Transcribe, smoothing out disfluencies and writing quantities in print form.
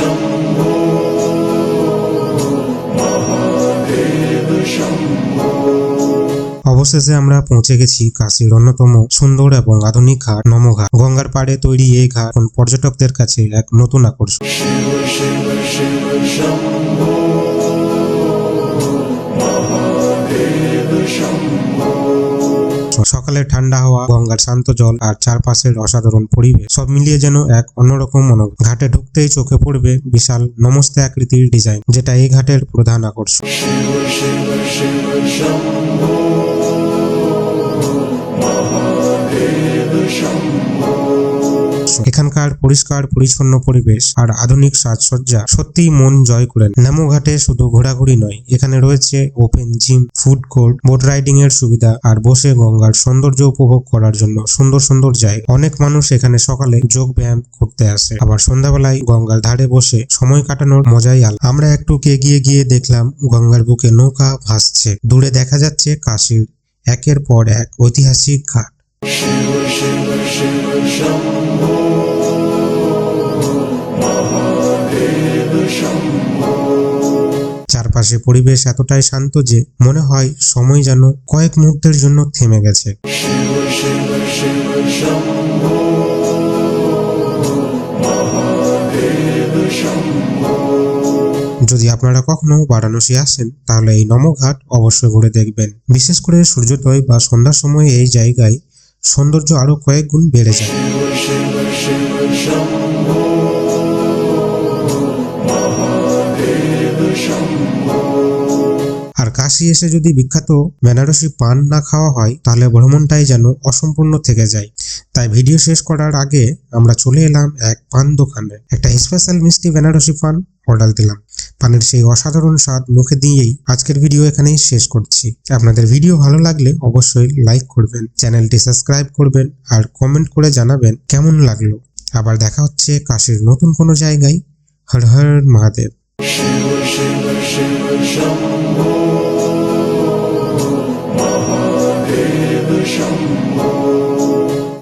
शम्भो महादेव शम्भो। অবশেষে আমরা পৌঁছে গেছি কাশীর অন্যতম সুন্দর এবং আধুনিক ঘাট নমঘাট। গঙ্গার পাড়ে তৈরি এই ঘাট এখন পর্যটকদের কাছে এক নতুন আকর্ষণ। शिव शिव शिव शम्भो महादेव शम्भो। সকালে ঠান্ডা হাওয়া, গঙ্গার শান্ত জল আর চারপাশের অসাধারণ পরিবেশ সব মিলিয়ে যেন এক অন্যরকম অনুভূতি। ঘাটে ঢুকতেই চোখে পড়বে বিশাল নমস্তে আকৃতির ডিজাইন, যেটা এই ঘাটের প্রধান আকর্ষণ। शिव शिव शिव शम्भो महादेव शम्भो। এখানকার পরিষ্কার পরিচ্ছন্ন পরিবেশ আর আধুনিক সাজসজ্জা সত্যিই মন জয় করে নেয়। নেমো ঘাটে শুধু ঘোরাঘুরি নয়, এখানে রয়েছে open gym, food court, boat riding এর সুবিধা আর বসে গঙ্গার সৌন্দর্য উপভোগ করার জন্য সুন্দর সুন্দর জায়গা। অনেক মানুষ এখানে সকালে যোগ ব্যায়াম করতে আসে, আবার সন্ধ্যাবেলায় গঙ্গার ধারে বসে সময় কাটানোর মজাই আলাদা। আমরা একটু এগিয়ে গিয়ে দেখলাম গঙ্গার বুকে নৌকা ভাসছে, দূরে দেখা যাচ্ছে কাশীর একের পর এক ঐতিহাসিক ঘাট। शिव शिव शिव शम्भो महादेव शम्भो। চারপাশে পরিবেশ এতটাই শান্ত যে মনে হয় সময় যেন কয়েক মুহূর্তের জন্য থেমে গেছে। शिव शिव शिव शम्भो महादेव शम्भो। যদি আপনারা কখনো বারাণসী আসেন তাহলে এই নমঘাট অবশ্যই ঘুরে দেখবেন। বিশেষ করে সূর্যোদয় বা সন্ধ্যার সময় এই জায়গায় সৌন্দর্য আরো কয়েক গুণ বেড়ে যায়। शिव शिव शिव शम्भो महादेव शम्भो। আর কাশী এসে যদি বিখ্যাত বেনারসি পান না খাওয়া হয় তাহলে ভ্রমণটাই যেন অসম্পূর্ণ থেকে যায়। তাই ভিডিও শেষ করার আগে আমরা চলে এলাম এক পান দোকানে। একটা স্পেশাল মিষ্টি বেনারসি পান অর্ডার দিলাম। পানের সেই অসাধারণ স্বাদ মুখে দিয়েই আজকের ভিডিও এখানেই শেষ করছি। আপনাদের ভিডিও ভালো লাগলে অবশ্যই লাইক করবেন, চ্যানেলটি সাবস্ক্রাইব করবেন আর কমেন্ট করে জানাবেন কেমন লাগলো। আবার দেখা হচ্ছে কাশীর নতুন কোনো জায়গায়। হর হর মহাদেব। शिव शिव शिव शम्भो महादेव शम्भो।